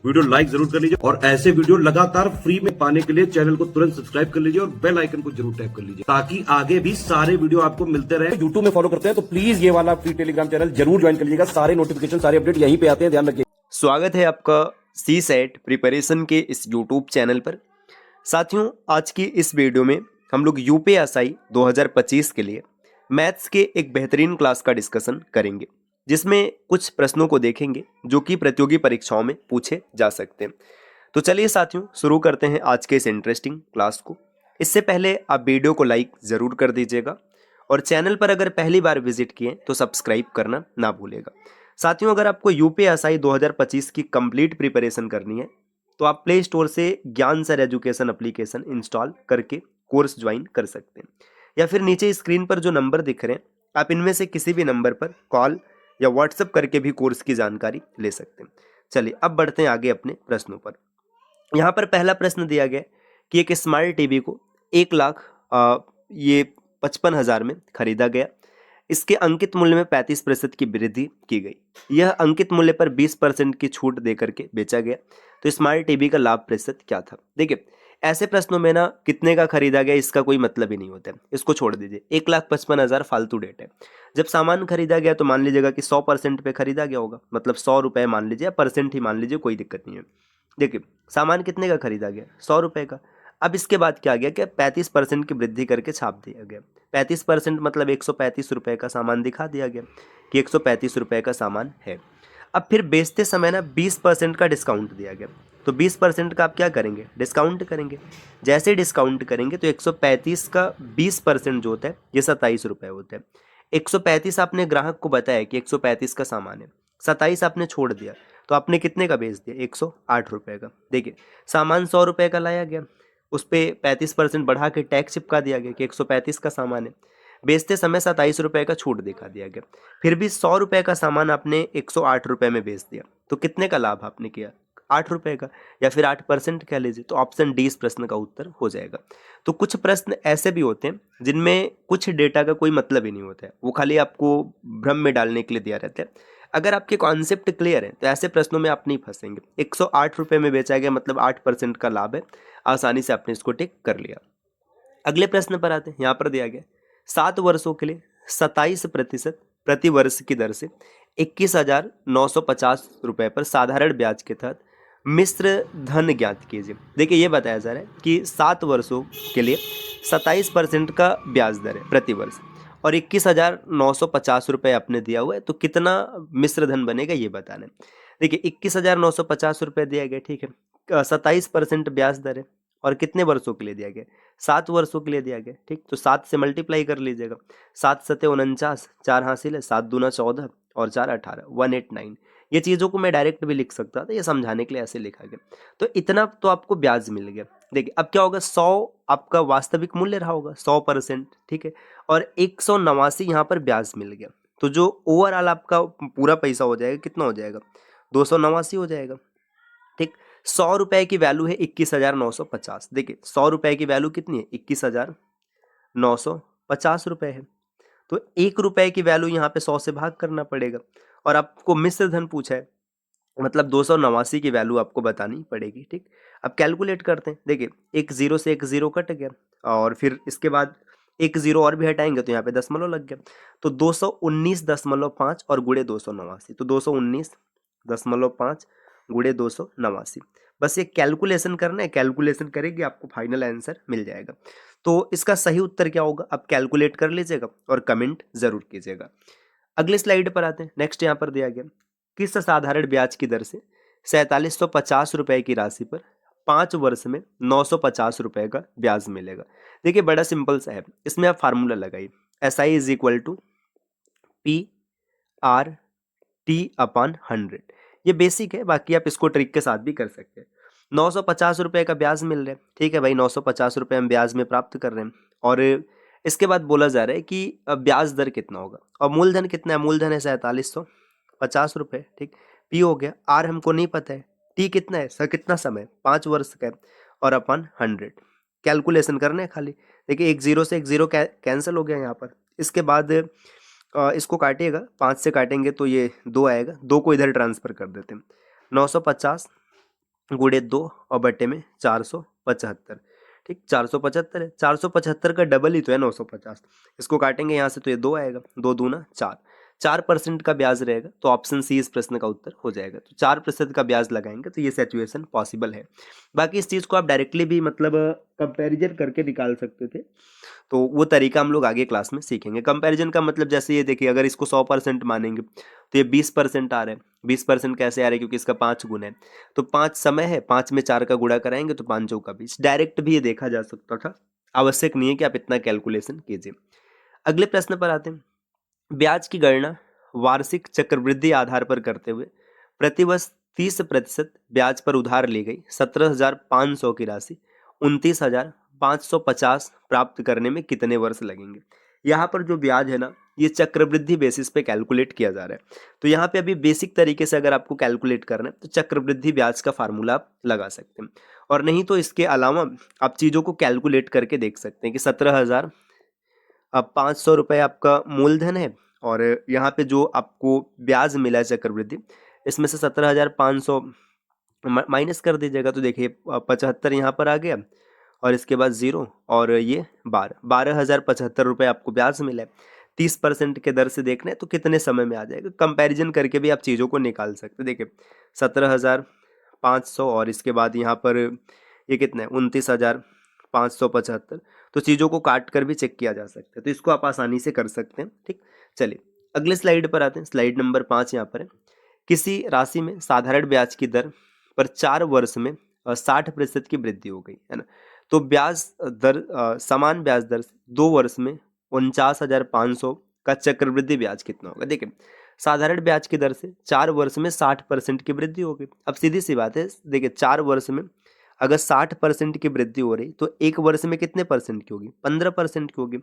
Video like जरूर कर लीजिए और ऐसे वीडियो लगातार फ्री में पाने के लिए चैनल को तुरंत सब्सक्राइब कर लीजिए और बेल आइकन को जरूर टैप कर लीजिए ताकि आगे भी सारे वीडियो आपको मिलते रहे। यूट्यूब में फॉलो करते हैं तो प्लीज ये वाला फ्री टेलीग्राम चैनल जरूर ज्वाइन कर लीजिएगा। सारे नोटिफिकेशन सारे अपडेट यहीं पे आते हैं, ध्यान रखिए। स्वागत है आपका सी सेट प्रिपरेशन के इस यूट्यूब चैनल पर। साथियों, आज की इस वीडियो में हम लोग यूपीएसआई 2025 के लिए मैथ्स के एक बेहतरीन क्लास का डिस्कशन करेंगे, जिसमें कुछ प्रश्नों को देखेंगे जो कि प्रतियोगी परीक्षाओं में पूछे जा सकते हैं। तो चलिए साथियों, शुरू करते हैं आज के इस इंटरेस्टिंग क्लास को। इससे पहले आप वीडियो को लाइक ज़रूर कर दीजिएगा और चैनल पर अगर पहली बार विजिट किए तो सब्सक्राइब करना ना भूलेगा। साथियों, अगर आपको यूपीएसआई 2025 की कंप्लीट प्रिपरेशन करनी है तो आप प्ले स्टोर से ज्ञान सर एजुकेशन एप्लीकेशन इंस्टॉल करके कोर्स ज्वाइन कर सकते हैं, या फिर नीचे स्क्रीन पर जो नंबर दिख रहे हैं आप इनमें से किसी भी नंबर पर कॉल या व्हाट्सएप करके भी कोर्स की जानकारी ले सकते हैं। चलिए अब बढ़ते हैं आगे अपने प्रश्नों पर। यहाँ पर पहला प्रश्न दिया गया कि एक स्मार्ट टीवी को 1,55,000 में खरीदा गया। इसके अंकित मूल्य में 35% की वृद्धि की गई। यह अंकित मूल्य पर 20% की छूट देकर के बेचा गया। तो स्मार्ट टीवी का लाभ प्रतिशत क्या था? देखिए, ऐसे प्रश्नों में ना कितने का खरीदा गया इसका कोई मतलब ही नहीं होता है, इसको छोड़ दीजिए। 1,55,000 फालतू डेट है। जब सामान खरीदा गया तो मान लीजिएगा कि 100% पे खरीदा गया होगा, मतलब 100 रुपये मान लीजिए, परसेंट ही मान लीजिए, कोई दिक्कत नहीं है। देखिए, सामान कितने का खरीदा गया? 100 रुपये का। अब इसके बाद क्या गया कि 35% की वृद्धि करके छाप दिया गया। 35% मतलब 135 रुपये का सामान दिखा दिया गया कि 135 रुपये का सामान है। अब फिर बेचते समय ना 20% का डिस्काउंट दिया गया, तो 20% का आप क्या करेंगे? डिस्काउंट करेंगे। जैसे डिस्काउंट करेंगे तो 135 का 20% जो होता है ये 27 रुपये होता है। 135 आपने ग्राहक को बताया कि 135 का सामान है, 27 आपने छोड़ दिया, तो आपने कितने का बेच दिया? 108 रुपये का। देखिए, सामान 100 रुपये का लाया गया, उस पर 35% बढ़ा के टैक्स चिपका दिया गया कि 135 का सामान है। बेचते समय 27 रुपये का छूट दिखा दिया गया, फिर भी 100 रुपये का सामान आपने 108 रुपये में बेच दिया, तो कितने का लाभ आपने किया? 8 रुपये का, या फिर 8% कह लीजिए। तो ऑप्शन डी इस प्रश्न का उत्तर हो जाएगा। तो कुछ प्रश्न ऐसे भी होते हैं जिनमें कुछ डेटा का कोई मतलब ही नहीं होता है, वो खाली आपको भ्रम में डालने के लिए दिया रहता है। अगर आपके कॉन्सेप्ट क्लियर है तो ऐसे प्रश्नों में आप नहीं फंसेंगे। 108 रुपये में बेचा गया मतलब 8% का लाभ है, आसानी से आपने इसको टिक कर लिया। अगले प्रश्न पर आते हैं। यहाँ पर दिया गया 7 वर्षों के लिए 27% प्रति वर्ष की दर से 21,950 रुपये पर साधारण ब्याज के तहत मिश्र धन ज्ञात कीजिए। देखिए, ये बताया जा रहा है कि 7 वर्षों के लिए 27% का ब्याज दर है प्रति वर्ष और 21,950 रुपये आपने दिया हुआ है, तो कितना मिश्र धन बनेगा ये बताना है। देखिए, 21,950 रुपये दिया गया, ठीक है, 27% ब्याज दर है और कितने वर्षों के लिए दिया गया? 7 वर्षों के लिए दिया गया, ठीक। तो 7 से मल्टीप्लाई कर लीजिएगा। 7 सते 49, 4 हासिल है, 7 दूना 14 और 4 18, 189। ये चीज़ों को मैं डायरेक्ट भी लिख सकता था, ये समझाने के लिए ऐसे लिखा गया। तो इतना तो आपको ब्याज मिल गया। देखिए, अब क्या होगा? 100 आपका वास्तविक मूल्य रहा होगा, 100%, ठीक है, और 189 यहाँ पर ब्याज मिल गया। तो जो ओवरऑल आपका पूरा पैसा हो जाएगा कितना हो जाएगा? 289 हो जाएगा, ठीक। 100 रुपये की वैल्यू है 21,950। देखिए, 100 रुपये की वैल्यू कितनी है? 21,950 रुपये है। तो 1 रुपये की वैल्यू यहाँ पे 100 से भाग करना पड़ेगा और आपको मिश्र धन पूछा है, मतलब 289 की वैल्यू आपको बतानी पड़ेगी, ठीक। अब कैलकुलेट करते हैं। देखिए, एक जीरो से एक जीरो कट गया और फिर इसके बाद एक जीरो और भी हटाएंगे तो यहाँ पे दशमलव लग गया, तो 219.5 और गुणे 289, तो 219.5 गुणे 289। बस ये कैलकुलेशन करना है, कैलकुलेशन करेंगे आपको फाइनल आंसर मिल जाएगा। तो इसका सही उत्तर क्या होगा आप कैलकुलेट कर लीजिएगा और कमेंट जरूर कीजिएगा। अगले स्लाइड पर आते हैं। नेक्स्ट यहाँ पर दिया गया किस साधारण ब्याज की दर से 4,750 रुपये की राशि पर 5 वर्ष में 950 रुपये का ब्याज मिलेगा। देखिए, बड़ा सिंपल सा है, इसमें आप फार्मूला लगाइए। SI is equal to PRT/100। ये बेसिक है, बाकी आप इसको ट्रिक के साथ भी कर सकते हैं। 950 रुपये का ब्याज मिल रहा है, ठीक है भाई, 950 रुपये हम ब्याज में प्राप्त कर रहे हैं और इसके बाद बोला जा रहा है कि ब्याज दर कितना होगा और मूलधन कितना है? मूलधन है 4,750 रुपये, ठीक। P हो गया, R हमको नहीं पता है, T कितना है सर, कितना समय? 5 वर्ष का है और अपन 100 कैलकुलेशन करना है खाली। देखिए, एक जीरो से एक जीरो कैंसिल हो गया यहाँ पर। इसके बाद इसको काटिएगा, 5 से काटेंगे तो ये 2 आएगा, 2 को इधर ट्रांसफ़र कर देते हैं। 950 गुणे 2 और बटे में 475। ठीक, 475 है, 475 का डबल ही तो है 950। इसको काटेंगे यहाँ से तो ये 2 आएगा, 2 दूना 4, 4% का ब्याज रहेगा, तो ऑप्शन सी इस प्रश्न का उत्तर हो जाएगा। तो 4% का ब्याज लगाएंगे तो ये सिचुएशन पॉसिबल है। बाकी इस चीज़ को आप डायरेक्टली भी मतलब कंपैरिजन करके निकाल सकते थे, तो वो तरीका हम लोग आगे क्लास में सीखेंगे। कंपैरिजन का मतलब जैसे ये देखिए, अगर इसको 100% मानेंगे तो ये 20% आ रहा है। 20% कैसे आ रहा है, क्योंकि इसका 5 गुना है, तो 5 समय है, 5 में 4 का गुणा कराएंगे तो 5 का 20। डायरेक्ट भी ये देखा जा सकता था, आवश्यक नहीं है कि आप इतना कैलकुलेशन कीजिए। अगले प्रश्न पर आते हैं। ब्याज की गणना वार्षिक चक्रवृद्धि आधार पर करते हुए प्रतिवर्ष 30% ब्याज पर उधार ली गई 17,500 की राशि 29,550 प्राप्त करने में कितने वर्ष लगेंगे। यहाँ पर जो ब्याज है ना, ये चक्रवृद्धि बेसिस पे कैलकुलेट किया जा रहा है। तो यहाँ पे अभी बेसिक तरीके से अगर आपको कैलकुलेट करना है तो चक्रवृद्धि ब्याज का फार्मूला आप लगा सकते हैं, और नहीं तो इसके अलावा आप चीज़ों को कैलकुलेट करके देख सकते हैं कि 17,500 रुपये आपका मूलधन है, और यहाँ पे जो आपको ब्याज मिला है चक्रवृद्धि, इसमें से 17,500 माइनस कर दीजिएगा, तो देखिए 75 यहाँ पर आ गया, और इसके बाद 0, और ये 12,075 रुपये आपको ब्याज मिला है। 30% के दर से देखना है तो कितने समय में आ जाएगा, कंपैरिजन करके भी आप चीज़ों को निकाल सकते हैं। देखिए 17,500 और इसके बाद यहाँ पर ये कितना है 29,575, तो चीज़ों को काट कर भी चेक किया जा सकता है, तो इसको आप आसानी से कर सकते हैं। ठीक, चलिए अगले स्लाइड पर आते हैं। स्लाइड नंबर 5 यहाँ पर है। किसी राशि में साधारण ब्याज की दर पर 4 वर्ष में 60% की वृद्धि हो गई है ना, तो ब्याज दर समान ब्याज दर से 2 वर्ष में 49,500 का चक्रवृद्धि ब्याज कितना होगा। देखिए साधारण ब्याज की दर से 4 वर्ष में 60% की वृद्धि हो गई। अब सीधी सी बात है, देखिए 4 वर्ष में अगर 60% की वृद्धि हो रही तो 1 वर्ष में कितने परसेंट की होगी, 15% की होगी।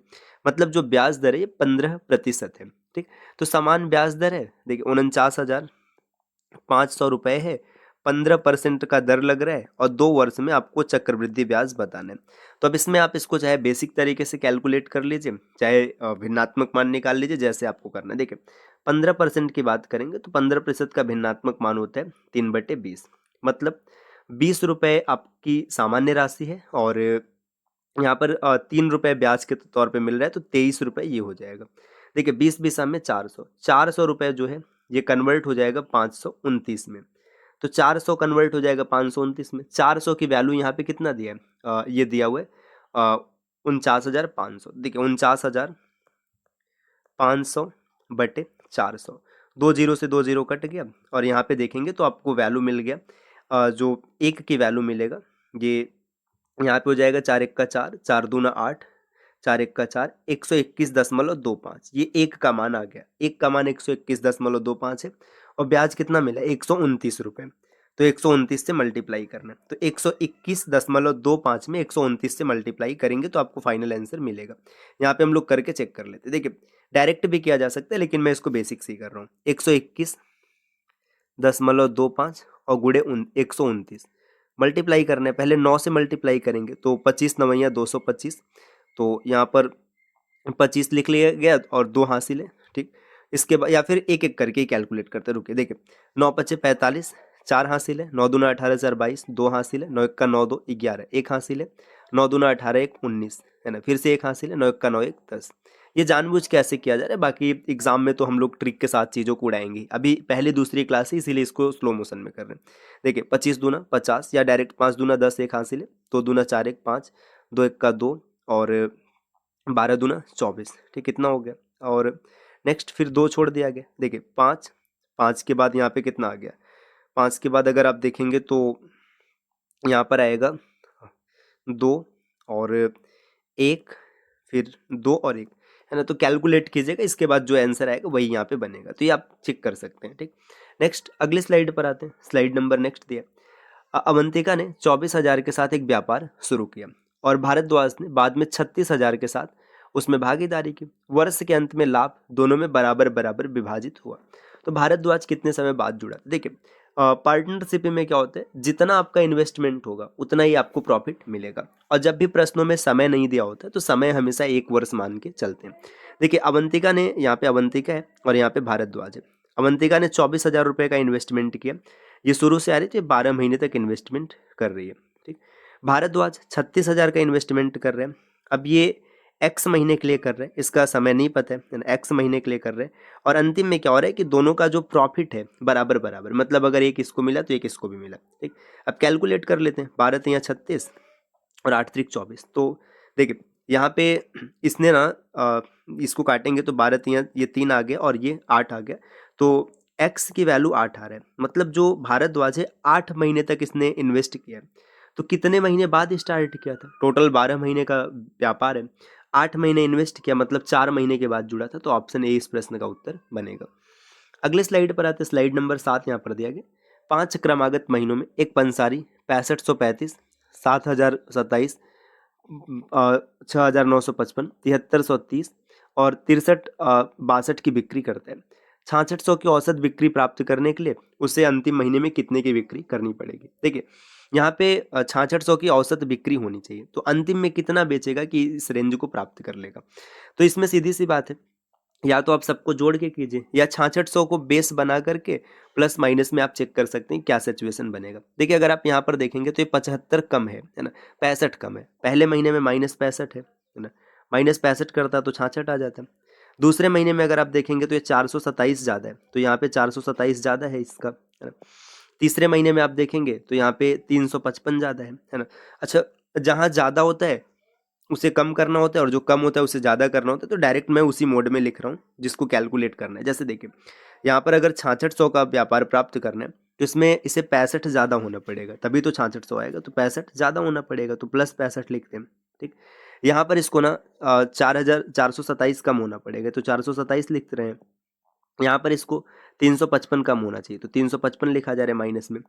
मतलब जो ब्याज दर है ये 15% है। ठीक, तो समान ब्याज दर है, देखिए 49,500 रुपये है, 15% का दर लग रहा है, और 2 वर्ष में आपको चक्रवृद्धि ब्याज बताना है। तो अब इसमें आप इसको चाहे बेसिक तरीके से कैलकुलेट कर लीजिए, चाहे भिन्नात्मक मान निकाल लीजिए, जैसे आपको करना है। देखिए 15% की बात करेंगे तो 15% का भिन्नात्मक मान होता है 3/20, मतलब 20 रुपये आपकी सामान्य राशि है, और यहाँ पर 3 रुपये ब्याज के तौर पे मिल रहा है, तो 23 रुपये ये हो जाएगा। देखिए 20 में 400 रुपये जो है ये कन्वर्ट हो जाएगा 529 में, तो 400 कन्वर्ट हो जाएगा 529 में। 400 की वैल्यू यहाँ पे कितना दिया है, ये दिया हुआ है 49,500। देखिए 49,500 बटे 400, 2 जीरो से 2 जीरो कट गया, और यहाँ पे देखेंगे तो आपको वैल्यू मिल गया, जो 1 की वैल्यू मिलेगा ये यहाँ पे हो जाएगा 4 1 का 4, 4 दूना 8, 4 1 का 4, 121.25, ये 1 का मान आ गया। 1 का मान 121.25 है, और ब्याज कितना मिला 129 रुपये, तो 129 से मल्टीप्लाई करना है, तो 121.25 में 129 से मल्टीप्लाई करेंगे तो आपको फाइनल आंसर मिलेगा। यहाँ पे हम लोग करके चेक कर लेते हैं। देखिए डायरेक्ट भी किया जा सकता है, लेकिन मैं इसको बेसिक से ही कर रहा हूँ। 121.25 और गुणे 129 मल्टीप्लाई करना है, पहले 9 से मल्टीप्लाई करेंगे तो 25 9 225, तो यहाँ पर 25 लिख लिया गया और 2 हासिल है। ठीक, इसके बाद या फिर एक एक करके ही कैलकुलेट करते रुके। देखिए 9 5 45, 4 हासिल है, 9 दूना 18 4 22, 2 हासिल है, 9 1 का 9 2 11, 1 हासिल है, 9 दूना 18 1 19 है ना, फिर से 1 हासिल है, 9 1 का 9 1 10। ये जानबूझ के ऐसे किया जा रहा है, बाकी एग्जाम में तो हम लोग ट्रिक के साथ चीज़ों को उड़ाएंगे। अभी पहली दूसरी क्लास है, इसीलिए इसको स्लो मोशन में कर रहे हैं। देखिए 25 दूना 50, या डायरेक्ट 5 दूना 10 1 हासिल है, 2 दूना 4 1 5, 2 1 का 2, और 12 दूना 24। ठीक, कितना हो गया, और नेक्स्ट फिर 2 छोड़ दिया गया। देखिए 5 के बाद यहाँ पे कितना आ गया, 5 के बाद अगर आप देखेंगे तो यहाँ पर आएगा 2 और 1, फिर 2 और 1 है ना, तो कैलकुलेट कीजिएगा, इसके बाद जो आंसर आएगा वही यहाँ पे बनेगा, तो ये आप चेक कर सकते हैं। ठीक, नेक्स्ट अगले स्लाइड पर आते हैं। स्लाइड नंबर नेक्स्ट दिया, अवंतिका ने 24,000 के साथ एक व्यापार शुरू किया, और भारद्वाज ने बाद में 36,000 के साथ उसमें भागीदारी की। वर्ष के अंत में लाभ दोनों में बराबर बराबर विभाजित हुआ। तो भारद्वाज कितने समय बाद जुड़ा। देखिए पार्टनरशिप में क्या होता है, जितना आपका इन्वेस्टमेंट होगा उतना ही आपको प्रॉफिट मिलेगा, और जब भी प्रश्नों में समय नहीं दिया होता है तो समय हमेशा 1 वर्ष मान के चलते हैं। देखिए अवंतिका ने, यहाँ पे अवंतिका है और यहाँ पे भारद्वाज है। अवंतिका ने 24,000 रुपये का इन्वेस्टमेंट किया, ये शुरू से आ रही है, तो 12 महीने तक इन्वेस्टमेंट कर रही है। ठीक, भारद्वाज 36,000 का इन्वेस्टमेंट कर रहे हैं। अब ये एक्स महीने के लिए कर रहे हैं, इसका समय नहीं पता है, एक्स महीने के लिए कर रहे हैं। और अंतिम में क्या हो रहा है कि दोनों का जो प्रॉफिट है बराबर बराबर, मतलब अगर एक इसको मिला तो एक इसको भी मिला। ठीक, अब कैलकुलेट कर लेते हैं, 12 तिया 36 और 8 त्रिक 24। तो देखिए यहाँ पे इसने ना इसको काटेंगे तो 12 तिया ये 3 आ गया और ये 8 आ गया, तो एक्स की वैल्यू 8 आ रहा है। मतलब जो भारद्वाज है 8 महीने तक इसने इन्वेस्ट किया है। तो कितने महीने बाद स्टार्ट किया था? टोटल 12 महीने का व्यापार है, 8 महीने इन्वेस्ट किया, मतलब 4 महीने के बाद जुड़ा था। तो ऑप्शन ए इस प्रश्न का उत्तर बनेगा। अगले स्लाइड पर आते हैं, स्लाइड नंबर 7 यहाँ पर दिया गया। 5 क्रमागत महीनों में एक पंसारी 6535, 7027, 6955, 7330 और 6362 की बिक्री करता है। 6600 की औसत बिक्री प्राप्त करने के लिए उसे अंतिम महीने में कितने की बिक्री करनी पड़ेगी? देखिए यहाँ पे 6600 की औसत बिक्री होनी चाहिए, तो अंतिम में कितना बेचेगा कि इस रेंज को प्राप्त कर लेगा? तो इसमें सीधी सी बात है, या तो आप सबको जोड़ के कीजिए या 6600 को बेस बना करके प्लस माइनस में आप चेक कर सकते हैं क्या सिचुएशन बनेगा। देखिए अगर आप यहाँ पर देखेंगे तो ये 75 कम है ना, 65 कम है। पहले महीने में -65 है ना, -65 करता तो 66 आ जाता। दूसरे महीने में अगर आप देखेंगे तो ये 427 ज़्यादा है, तो यहाँ पे 427 ज़्यादा है इसका, है ना। तीसरे महीने में आप देखेंगे तो यहाँ पे 355 ज़्यादा है ना। अच्छा, जहाँ ज़्यादा होता है उसे कम करना होता है और जो कम होता है उसे ज़्यादा करना होता है, तो डायरेक्ट मैं उसी मोड में लिख रहा हूँ जिसको कैलकुलेट करना है। जैसे देखिए यहाँ पर अगर 6600 का व्यापार प्राप्त करना है तो इसमें इसे 65 ज़्यादा होना पड़ेगा, तभी तो 6600 आएगा। तो 65 ज़्यादा होना पड़ेगा, तो प्लस 65 लिखते हैं। ठीक, यहाँ पर इसको ना 4427 कम होना पड़ेगा, तो 427 लिख रहे हैं। यहाँ पर इसको 355 कम होना चाहिए, तो 355 लिखा जा रहा है माइनस में।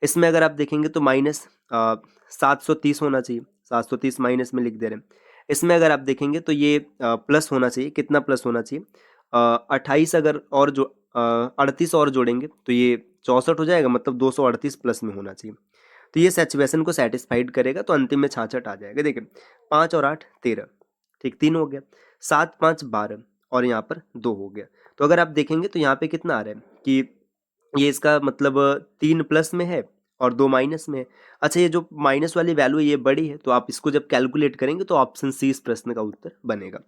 इसमें अगर आप देखेंगे तो माइनस 730 होना चाहिए, 730 माइनस में लिख दे रहे हैं। इसमें अगर आप देखेंगे तो ये प्लस होना चाहिए, कितना प्लस होना चाहिए? 28 अगर और जो 38 और जोड़ेंगे तो ये 64 हो जाएगा, मतलब 238 प्लस में होना चाहिए। तो ये सिचुएशन को सेटिस्फाइड करेगा, तो अंतिम में 66 आ जाएगा। देखिए 5 और 8 13, ठीक, 3 हो गया, 7 5 12 और यहाँ पर 2 हो गया। तो अगर आप देखेंगे तो यहाँ पे कितना आ रहा है कि ये इसका मतलब 3 प्लस में है और 2 माइनस में है। अच्छा, ये जो माइनस वाली वैल्यू ये बड़ी है, तो आप इसको जब कैलकुलेट करेंगे तो ऑप्शन सी इस प्रश्न का उत्तर बनेगा।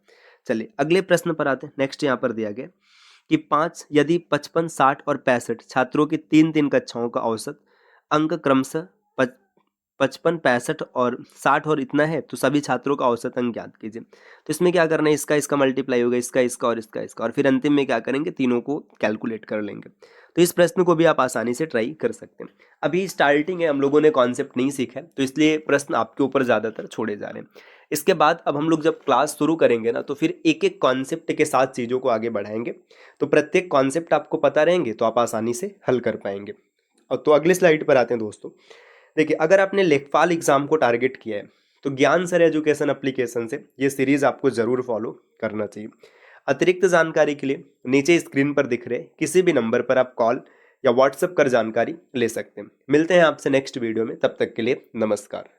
चलिए अगले प्रश्न पर आते हैं। नेक्स्ट यहाँ पर दिया गया कि 5 यदि 55 60 और 65 छात्रों की 3 कक्षाओं का औसत अंक क्रमशः 55 65 और 60 और इतना है, तो सभी छात्रों का औसत अंक ज्ञात कीजिए। तो इसमें क्या करना है, इसका मल्टीप्लाई होगा, इसका और इसका, और फिर अंतिम में क्या करेंगे, तीनों को कैलकुलेट कर लेंगे। तो इस प्रश्न को भी आप आसानी से ट्राई कर सकते हैं। अभी स्टार्टिंग है, हम लोगों ने कॉन्सेप्ट नहीं सीखा है, तो इसलिए प्रश्न आपके ऊपर ज़्यादातर छोड़े जा रहे हैं। इसके बाद अब हम लोग जब क्लास शुरू करेंगे ना, तो फिर एक एक कॉन्सेप्ट के साथ चीज़ों को आगे बढ़ाएंगे, तो प्रत्येक कॉन्सेप्ट आपको पता रहेंगे तो आप आसानी से हल कर पाएंगे। और तो अगले स्लाइड पर आते हैं दोस्तों। देखिए अगर आपने लेखपाल एग्जाम को टारगेट किया है तो ज्ञान सर एजुकेशन एप्लीकेशन से ये सीरीज आपको जरूर फॉलो करना चाहिए। अतिरिक्त जानकारी के लिए नीचे स्क्रीन पर दिख रहे किसी भी नंबर पर आप कॉल या व्हाट्सएप कर जानकारी ले सकते हैं। मिलते हैं आपसे नेक्स्ट वीडियो में, तब तक के लिए नमस्कार।